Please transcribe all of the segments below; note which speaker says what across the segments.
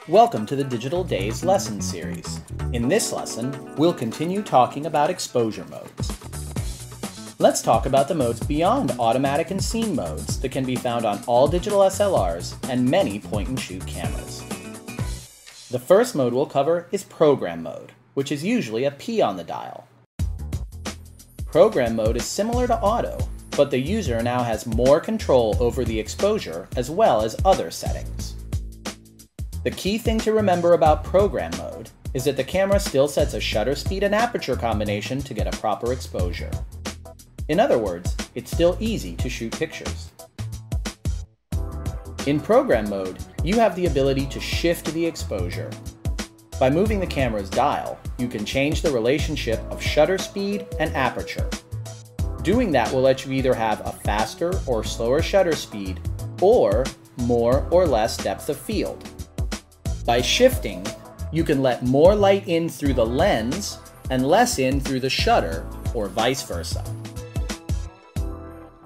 Speaker 1: Welcome to the Digital Days lesson series. In this lesson, we'll continue talking about exposure modes. Let's talk about the modes beyond automatic and scene modes that can be found on all digital SLRs and many point-and-shoot cameras. The first mode we'll cover is program mode, which is usually a P on the dial. Program mode is similar to auto, but the user now has more control over the exposure as well as other settings. The key thing to remember about program mode is that the camera still sets a shutter speed and aperture combination to get a proper exposure. In other words, it's still easy to shoot pictures. In program mode, you have the ability to shift the exposure. By moving the camera's dial, you can change the relationship of shutter speed and aperture. Doing that will let you either have a faster or slower shutter speed, or more or less depth of field. By shifting, you can let more light in through the lens and less in through the shutter, or vice versa.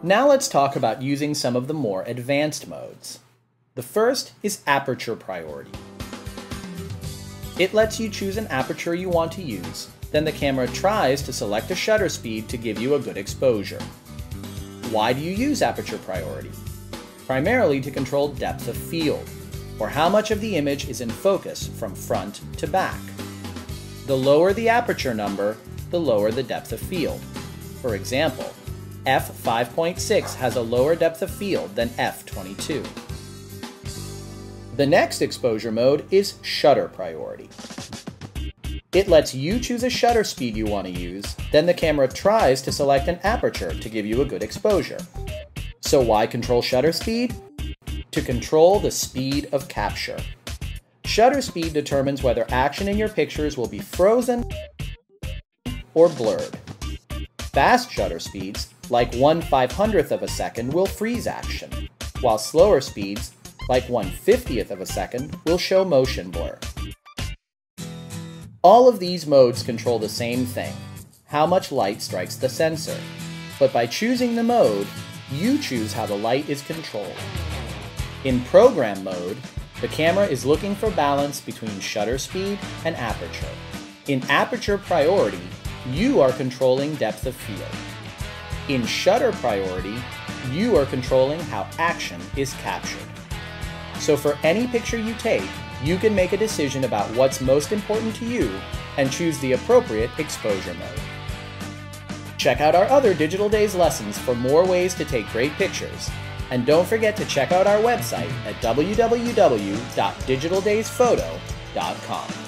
Speaker 1: Now let's talk about using some of the more advanced modes. The first is Aperture Priority. It lets you choose an aperture you want to use, then the camera tries to select a shutter speed to give you a good exposure. Why do you use Aperture Priority? Primarily to control depth of field, or how much of the image is in focus from front to back. The lower the aperture number, the lower the depth of field. For example, f5.6 has a lower depth of field than f22. The next exposure mode is Shutter Priority. It lets you choose a shutter speed you want to use, then the camera tries to select an aperture to give you a good exposure. So why control shutter speed? To control the speed of capture. Shutter speed determines whether action in your pictures will be frozen or blurred. Fast shutter speeds, like 1/500th of a second, will freeze action, while slower speeds, like 1/50th of a second, will show motion blur. All of these modes control the same thing, how much light strikes the sensor. But by choosing the mode, you choose how the light is controlled. In program mode, the camera is looking for balance between shutter speed and aperture. In Aperture Priority, you are controlling depth of field. In Shutter Priority, you are controlling how action is captured. So for any picture you take, you can make a decision about what's most important to you and choose the appropriate exposure mode. Check out our other Digital Days lessons for more ways to take great pictures. And don't forget to check out our website at www.digitaldaysPhoto.com.